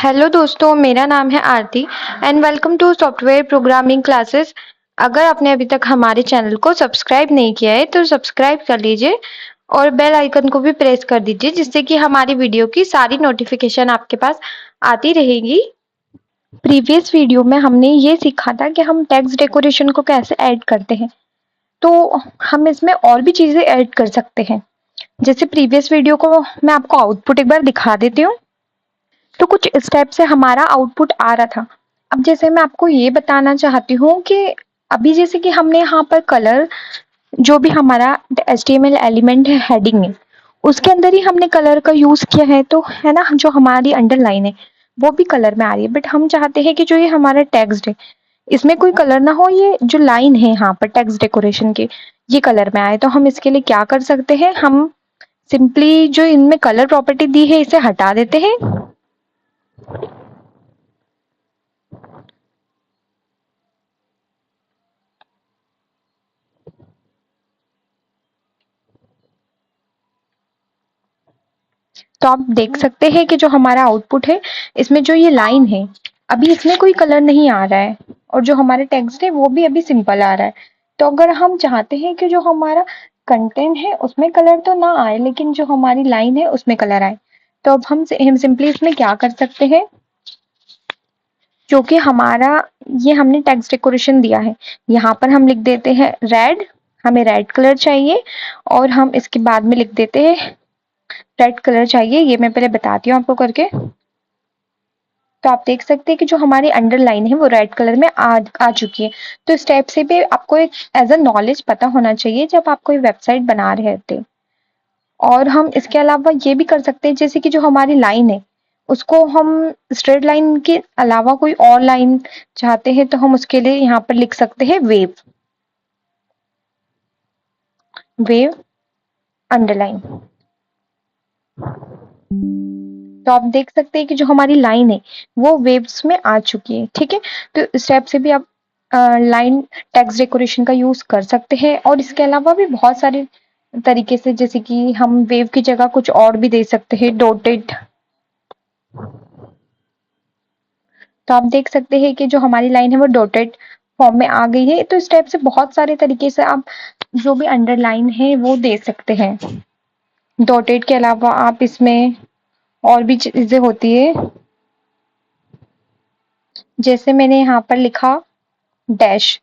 Hello दोस्तों, मेरा नाम है Aarti and welcome to software programming classes. अगर आपने अभी तक हमारे चैनल को सब्सक्राइब नहीं किया है तो सब्सक्राइब कर लीजिए और बेल आइकन को भी प्रेस कर दीजिए, जिससे कि हमारी वीडियो की सारी नोटिफिकेशन आपके पास आती रहेगी। प्रीवियस वीडियो में हमने ये सीखा था कि हम टेक्स्ट डेकोरेशन को कैसे ऐड करते हैं। तो हम इसमें और भी चीजें ऐड कर सकते हैं। जैसे प्रीवियस वीडियो को मैं आपको आउटपुट एक बार दिखा देती हूँ। तो कुछ स्टेप से हमारा आउटपुट आ रहा था। अब जैसे मैं आपको ये बताना चाहती हूँ कि अभी जैसे कि हमने यहाँ पर कलर, जो भी हमारा HTML एलिमेंट है हेडिंग में, उसके अंदर ही हमने कलर का यूज किया है, तो है ना, जो हमारी अंडरलाइन है वो भी कलर में आ रही है। बट हम चाहते हैं कि जो ये हमारा टेक्स्ट है इसमें कोई कलर ना हो, ये जो लाइन है यहाँ पर टेक्स्ट डेकोरेशन के ये कलर में आए। तो हम इसके लिए क्या कर सकते हैं, हम सिंपली जो इनमें कलर प्रॉपर्टी दी है इसे हटा देते हैं। तो आप देख सकते हैं कि जो हमारा आउटपुट है इसमें जो ये लाइन है अभी इसमें कोई कलर नहीं आ रहा है, और जो हमारे टेक्स्ट है वो भी अभी सिंपल आ रहा है। तो अगर हम चाहते हैं कि जो हमारा कंटेंट है उसमें कलर तो ना आए लेकिन जो हमारी लाइन है उसमें कलर आए, तो अब हम सिंपली इसमें क्या कर सकते हैं, जो कि हमारा ये हमने टेक्स्ट डेकोरेशन दिया है यहाँ पर हम लिख देते हैं रेड, हमें रेड कलर चाहिए। और हम इसके बाद में लिख देते हैं रेड कलर चाहिए, ये मैं पहले बताती हूँ आपको करके। तो आप देख सकते हैं कि जो हमारी अंडरलाइन है वो रेड कलर में आ चुकी है। तो स्टेप से भी आपको एक एज अ नॉलेज पता होना चाहिए जब आप कोई वेबसाइट बना रहे थे। और हम इसके अलावा ये भी कर सकते हैं, जैसे कि जो हमारी लाइन है उसको हम स्ट्रेट लाइन के अलावा कोई और लाइन चाहते हैं तो हम उसके लिए यहाँ पर लिख सकते हैं वेव, वेव अंडरलाइन। तो आप देख सकते हैं कि जो हमारी लाइन है वो वेव्स में आ चुकी है। ठीक है, तो स्टेप से भी आप लाइन टेक्स्ट डेकोरेशन का यूज कर सकते हैं। और इसके अलावा भी बहुत सारे तरीके से, जैसे कि हम वेव की जगह कुछ और भी दे सकते हैं, डॉटेड। तो आप देख सकते हैं कि जो हमारी लाइन है वो डॉटेड फॉर्म में आ गई है। तो स्टेप से बहुत सारे तरीके से आप जो भी अंडरलाइन है वो दे सकते हैं। डॉटेड के अलावा आप इसमें और भी चीजें होती है, जैसे मैंने यहाँ पर लिखा डैश।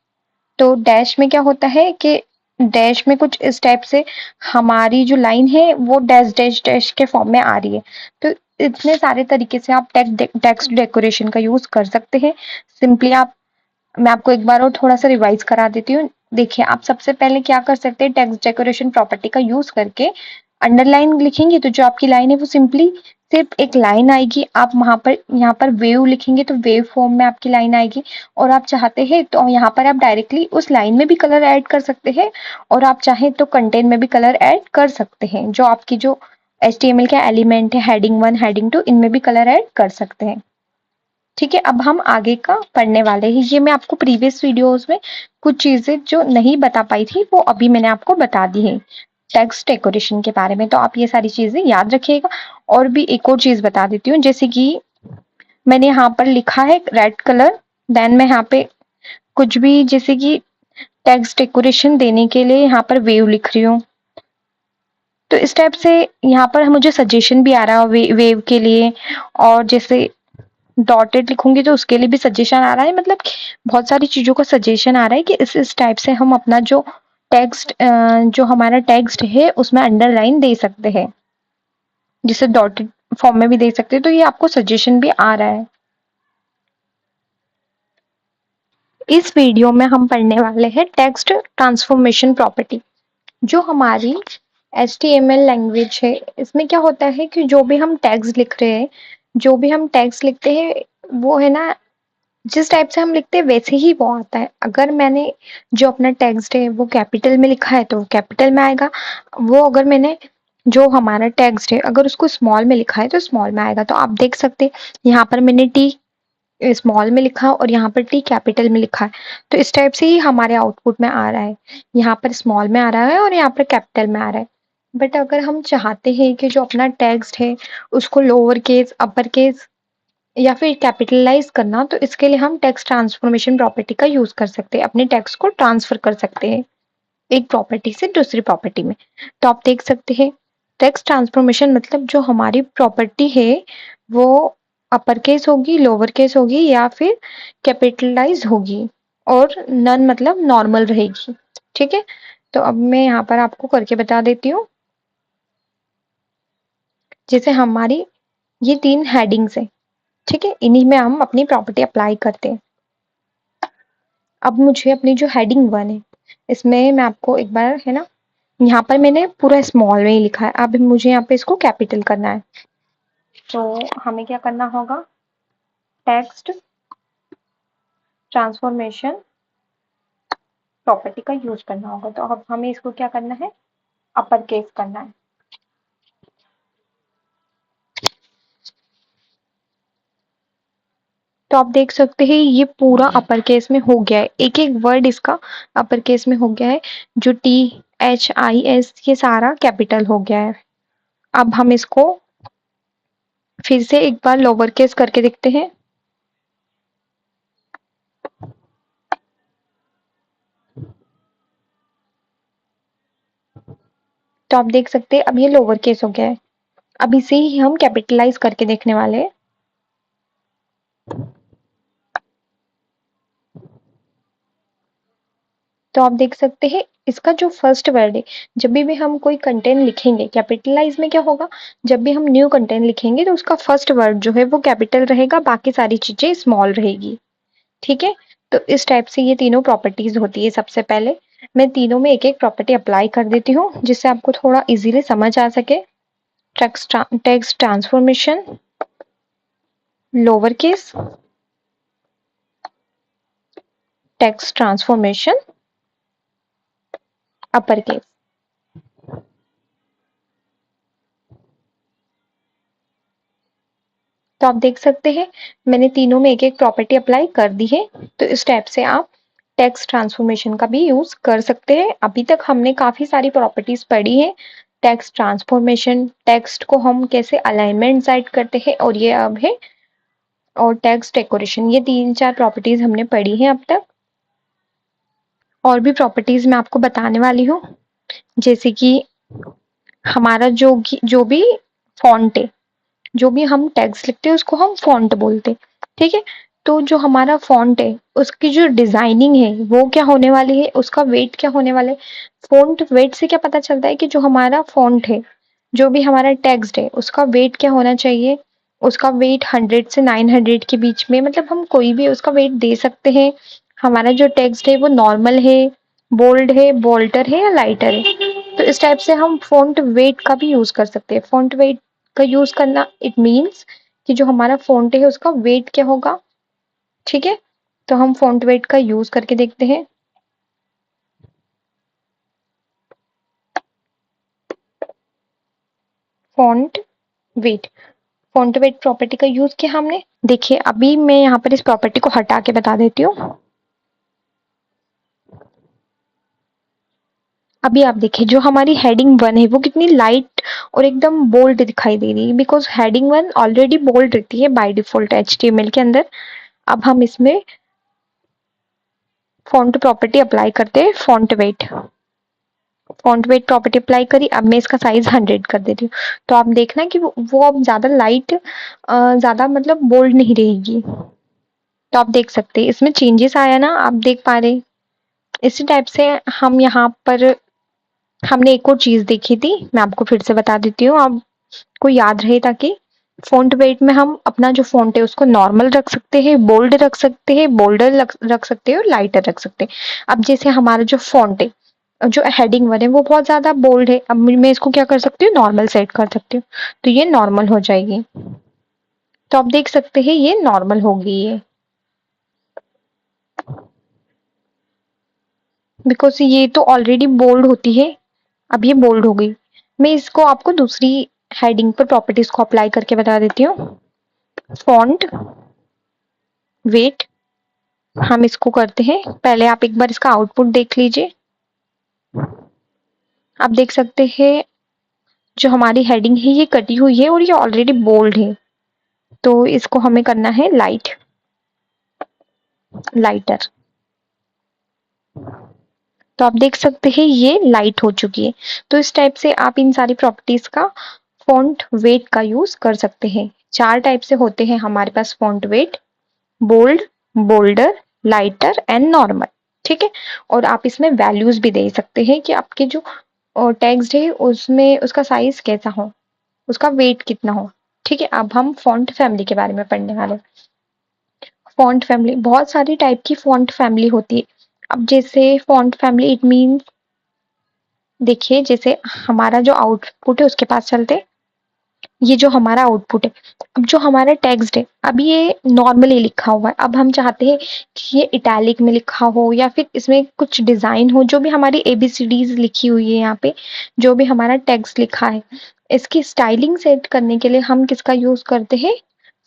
तो डैश में क्या होता है कि डैश में कुछ इस टाइप से हमारी जो लाइन है वो डैश डैश डैश के फॉर्म में आ रही है। तो इतने सारे तरीके से आप टेक्स्ट डेकोरेशन का यूज कर सकते हैं। सिंपली आप, मैं आपको एक बार और थोड़ा सा रिवाइज करा देती हूँ। देखिए, आप सबसे पहले क्या कर सकते हैं, टेक्स्ट डेकोरेशन प्रॉपर्टी का यूज करके अंडरलाइन लिखेंगे तो जो आपकी लाइन है वो सिंपली सिर्फ एक लाइन आएगी। आप वहां पर यहाँ पर वेव लिखेंगे तो वेव फॉर्म में आपकी लाइन आएगी। और आप चाहते हैं तो यहाँ पर आप डायरेक्टली उस लाइन में भी कलर ऐड कर सकते हैं, और आप चाहें तो कंटेंट में भी कलर ऐड कर सकते हैं। जो आपकी जो HTML का एलिमेंट है, हेडिंग 1 हेडिंग 2, इनमें भी कलर ऐड कर सकते हैं। ठीक है, अब हम आगे का पढ़ने वाले हैं। ये मैं आपको प्रीवियस वीडियोस में कुछ चीजें जो नहीं बता पाई थी वो अभी मैंने आपको बता दी है टेक्स्ट डेकोरेशन के बारे में। तो आप ये सारी चीजें याद रखिएगा। और भी एक और चीज बता देती हूँ, जैसे कि मैंने यहाँ पर लिखा है रेड कलर, देन मैं यहाँ पे कुछ भी जैसे कि टेक्स्ट डेकोरेशन देने के लिए यहाँ पर वेव लिख रही हूँ। तो इस टाइप से यहाँ पर मुझे सजेशन भी आ रहा है वेव के लिए। और जैसे डॉटेड लिखूंगी तो उसके लिए भी सजेशन आ रहा है। मतलब बहुत सारी चीजों का सजेशन आ रहा है कि इस टाइप से हम अपना जो टेक्स्ट, जो हमारा टेक्स्ट है उसमें अंडरलाइन दे सकते हैं, जिसे डॉटेड फॉर्म में भी दे सकते हैं। तो ये आपको सजेशन भी आ रहा है। इस वीडियो में हम पढ़ने वाले हैं टेक्स्ट ट्रांसफॉर्मेशन प्रॉपर्टी। जो हमारी HTML लैंग्वेज है इसमें क्या होता है कि जो भी हम टैग्स लिख रहे हैं, जो भी हम टैग्स लिखते हैं वो है ना, जिस टाइप से हम लिखते हैं वैसे ही वो आता है। अगर मैंने जो अपना टेक्स्ट है वो कैपिटल में लिखा है तो वो कैपिटल में आएगा। वो अगर मैंने जो हमारा टेक्स्ट है अगर उसको स्मॉल में लिखा है तो स्मॉल में आएगा। तो आप देख सकते हैं यहाँ पर मैंने टी स्मॉल में लिखा और यहाँ पर टी कैपिटल में लिखा है। तो इस टाइप से ही हमारे आउटपुट में आ रहा है, यहाँ पर स्मॉल में आ रहा है और यहाँ पर कैपिटल में आ रहा है। बट अगर हम चाहते हैं कि जो अपना टेक्स्ट है उसको लोअर केस, अपर केस या फिर कैपिटलाइज करना, तो इसके लिए हम टेक्स्ट ट्रांसफॉर्मेशन प्रॉपर्टी का यूज कर सकते हैं, अपने टेक्स्ट को ट्रांसफर कर सकते हैं एक प्रॉपर्टी से दूसरी प्रॉपर्टी में। तो आप देख सकते हैं टेक्स्ट ट्रांसफॉर्मेशन मतलब जो हमारी प्रॉपर्टी है वो अपर केस होगी, लोअर केस होगी या फिर कैपिटलाइज होगी, और नन मतलब नॉर्मल रहेगी। ठीक है, तो अब मैं यहाँ पर आपको करके बता देती हूँ। जैसे हमारी ये 3 हेडिंग्स है, ठीक है, इन्हीं में हम अपनी प्रॉपर्टी अप्लाई करते हैं। अब मुझे अपनी जो हेडिंग 1 है इसमें मैं आपको एक बार है ना, यहाँ पर मैंने पूरा स्मॉल में ही लिखा है, अब मुझे यहाँ पे इसको कैपिटल करना है। तो हमें क्या करना होगा, टेक्स्ट ट्रांसफॉर्मेशन प्रॉपर्टी का यूज करना होगा। तो अब हमें इसको क्या करना है, अपर केस करना है। तो आप देख सकते हैं ये पूरा अपर केस में हो गया है, एक एक वर्ड इसका अपर केस में हो गया है, जो THIS ये सारा कैपिटल हो गया है। अब हम इसको फिर से एक बार लोअर केस करके देखते हैं। तो आप देख सकते हैं अब ये लोअर केस हो गया है। अब इसे ही हम कैपिटलाइज करके देखने वाले हैं। तो आप देख सकते हैं इसका जो फर्स्ट वर्ड है, जब भी हम कोई कंटेंट लिखेंगे कैपिटलाइज में क्या होगा, जब भी हम न्यू कंटेंट लिखेंगे तो उसका फर्स्ट वर्ड जो है वो कैपिटल रहेगा, बाकी सारी चीजें स्मॉल रहेगी। ठीक है, तो इस टाइप से ये तीनों प्रॉपर्टीज होती है। सबसे पहले मैं तीनों में एक एक प्रॉपर्टी अप्लाई कर देती हूँ जिससे आपको थोड़ा इजीली समझ आ सके। Text transformation lower case, text transformation upper case. तो आप देख सकते हैं मैंने तीनों में एक एक प्रॉपर्टी अप्लाई कर दी है। तो इस टाइप से आप टेक्स्ट ट्रांसफॉर्मेशन का भी यूज कर सकते हैं। अभी तक हमने काफी सारी प्रॉपर्टीज पढ़ी है, टेक्स्ट ट्रांसफॉर्मेशन, टेक्स्ट को हम कैसे अलाइनमेंट सेट करते हैं, और ये अब है और टेक्स्ट डेकोरेशन, ये 3-4 प्रॉपर्टीज हमने पढ़ी है अब तक। और भी प्रॉपर्टीज मैं आपको बताने वाली हूँ, जैसे कि हमारा जो भी फॉन्ट है, जो भी हम टेक्स्ट लिखते हैं उसको हम फॉन्ट बोलते हैं। ठीक है, तो जो हमारा फॉन्ट है उसकी जो डिजाइनिंग है वो क्या होने वाली है, उसका वेट क्या होने वाला है। फॉन्ट वेट से क्या पता चलता है कि जो हमारा फॉन्ट है, जो भी हमारा टेक्स्ट है उसका वेट क्या होना चाहिए। उसका वेट 100 से 900 के बीच में, मतलब हम कोई भी उसका वेट दे सकते हैं। हमारा जो टेक्स्ट है वो नॉर्मल है, बोल्ड है, बोल्टर है या लाइटर है। तो इस टाइप से हम फॉन्ट वेट का भी यूज कर सकते हैं। फॉन्ट वेट का यूज करना इट मीन्स कि जो हमारा फॉन्ट है उसका वेट क्या होगा। ठीक है, तो हम फॉन्ट वेट का यूज करके देखते हैं। Font weight, font weight property का यूज किया हमने। देखिए अभी मैं यहाँ पर इस प्रॉपर्टी को हटा के बता देती हूँ। अभी आप देखिए जो हमारी हेडिंग 1 है वो कितनी लाइट और एकदम बोल्ड दिखाई दे रही है, बिकॉज हेडिंग 1 ऑलरेडी बोल्ड रहती है बाय डिफॉल्ट HTML के अंदर। अब हम इसमें फॉन्ट प्रॉपर्टी अप्लाई करते हैं, font weight. Font weight property apply करी, अब मैं इसका साइज 100 कर देती हूँ। तो आप देखना कि वो अब ज्यादा लाइट, ज्यादा मतलब बोल्ड नहीं रहेगी। तो आप देख सकते हैं इसमें चेंजेस आया ना, आप देख पा रहे। इसी टाइप से हम यहाँ पर हमने एक और चीज देखी थी, मैं आपको फिर से बता देती हूँ आपको याद रहे, ताकि फॉन्ट वेट में हम अपना जो फॉन्ट है उसको नॉर्मल रख सकते हैं, बोल्ड रख सकते हैं, बोल्डर रख सकते हैं और लाइटर रख सकते हैं। अब जैसे हमारा जो फॉन्ट है, जो हेडिंग 1 है वो बहुत ज्यादा बोल्ड है, अब मैं इसको क्या कर सकती हूँ, नॉर्मल सेट कर सकती हूँ। तो ये नॉर्मल हो जाएगी। तो आप देख सकते हैं ये नॉर्मल होगी ये, बिकॉज ये तो ऑलरेडी बोल्ड होती है, अब ये बोल्ड हो गई। मैं इसको आपको दूसरी हेडिंग पर प्रॉपर्टीज को अप्लाई करके बता देती हूँ। फॉन्ट वेट, हम इसको करते हैं, पहले आप एक बार इसका आउटपुट देख लीजिए। आप देख सकते हैं जो हमारी हेडिंग है ये कटी हुई है और ये ऑलरेडी बोल्ड है। तो इसको हमें करना है लाइटर। तो आप देख सकते हैं ये लाइट हो चुकी है। तो इस टाइप से आप इन सारी प्रॉपर्टीज का फॉन्ट वेट का यूज कर सकते हैं। 4 टाइप से होते हैं हमारे पास font weight, bold, bolder, lighter and normal. ठीक है, और आप इसमें वैल्यूज भी दे सकते हैं कि आपके जो टेक्स्ट है उसमें उसका साइज कैसा हो, उसका वेट कितना हो। ठीक है, अब हम फॉन्ट फैमिली के बारे में पढ़ने वाले। फॉन्ट फैमिली, बहुत सारी टाइप की फॉन्ट फैमिली होती है। अब जैसे फॉन्ट फैमिली इट मीन, देखिए जैसे हमारा जो आउटपुट है उसके पास चलते, ये जो हमारा आउटपुट है, अब जो हमारा टेक्स्ट है अब ये नॉर्मली लिखा हुआ है। अब हम चाहते हैं कि ये इटैलिक में लिखा हो या फिर इसमें कुछ डिजाइन हो, जो भी हमारी एबीसीडीज लिखी हुई है यहाँ पे, जो भी हमारा टेक्स्ट लिखा है, इसकी स्टाइलिंग सेट करने के लिए हम किसका यूज करते हैं,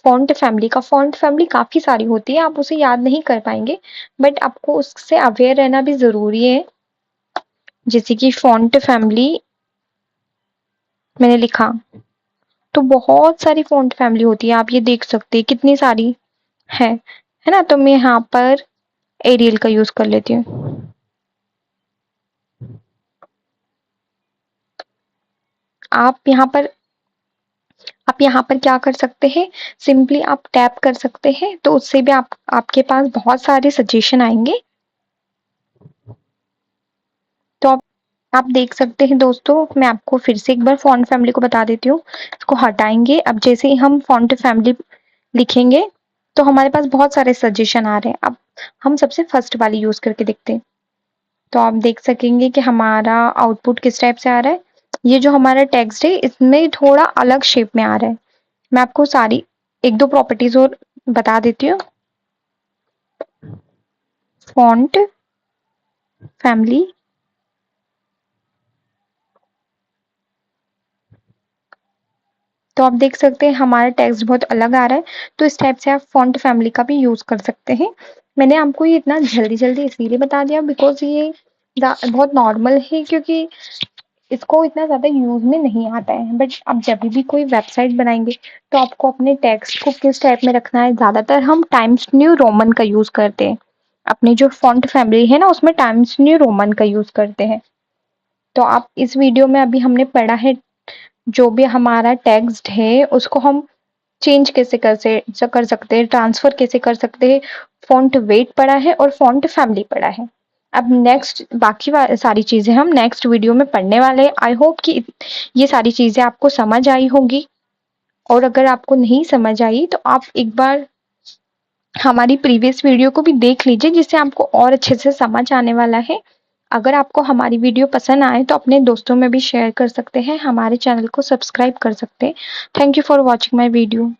फॉन्ट फैमिली का। फॉन्ट फैमिली काफी सारी होती है, आप उसे याद नहीं कर पाएंगे, बट आपको उससे अवेयर रहना भी जरूरी है। जैसे कि फॉन्ट फैमिली मैंने लिखा, तो बहुत सारी फॉन्ट फैमिली होती है, आप ये देख सकते हैं कितनी सारी है ना। तो मैं यहाँ पर एरियल का यूज कर लेती हूँ। आप यहाँ पर आप यहाँ पर क्या कर सकते हैं, सिंपली आप टैप कर सकते हैं, तो उससे भी आपके पास बहुत सारे सजेशन आएंगे। तो आप देख सकते हैं दोस्तों, मैं आपको फिर से एक बार फॉन्ट फैमिली को बता देती हूँ। इसको हटाएंगे, अब जैसे ही हम फॉन्ट फैमिली लिखेंगे तो हमारे पास बहुत सारे सजेशन आ रहे हैं। अब हम सबसे फर्स्ट वाली यूज करके देखते हैं। तो आप देख सकेंगे कि हमारा आउटपुट किस टाइप से आ रहा है। ये जो हमारा टेक्स्ट है इसमें थोड़ा अलग शेप में आ रहा है। मैं आपको सारी एक दो प्रॉपर्टीज और बता देती हूँ। फॉन्ट फैमिली, तो आप देख सकते हैं हमारा टेक्स्ट बहुत अलग आ रहा है। तो इस टाइप से आप फॉन्ट फैमिली का भी यूज कर सकते हैं। मैंने आपको ये इतना जल्दी जल्दी इसीलिए बता दिया बिकॉज ये बहुत नॉर्मल है, क्योंकि इसको इतना ज़्यादा यूज़ में नहीं आता है। बट आप जब भी कोई वेबसाइट बनाएंगे तो आपको अपने टेक्स्ट को किस टाइप में रखना है, ज़्यादातर हम टाइम्स न्यू रोमन का यूज़ करते हैं। अपनी जो फॉन्ट फैमिली है ना उसमें टाइम्स न्यू रोमन का यूज़ करते हैं। तो आप इस वीडियो में अभी हमने पढ़ा है जो भी हमारा टेक्स्ट है उसको हम चेंज कैसे कर सकते हैं, ट्रांसफर कैसे कर सकते हैं। फॉन्ट वेट पढ़ा है और फॉन्ट फैमिली पढ़ा है। अब नेक्स्ट बाकी सारी चीजें हम नेक्स्ट वीडियो में पढ़ने वाले हैं। आई होप कि ये सारी चीजें आपको समझ आई होंगी, और अगर आपको नहीं समझ आई तो आप एक बार हमारी प्रीवियस वीडियो को भी देख लीजिए, जिससे आपको और अच्छे से समझ आने वाला है। अगर आपको हमारी वीडियो पसंद आए तो अपने दोस्तों में भी शेयर कर सकते हैं, हमारे चैनल को सब्सक्राइब कर सकते हैं। Thank you for watching my video.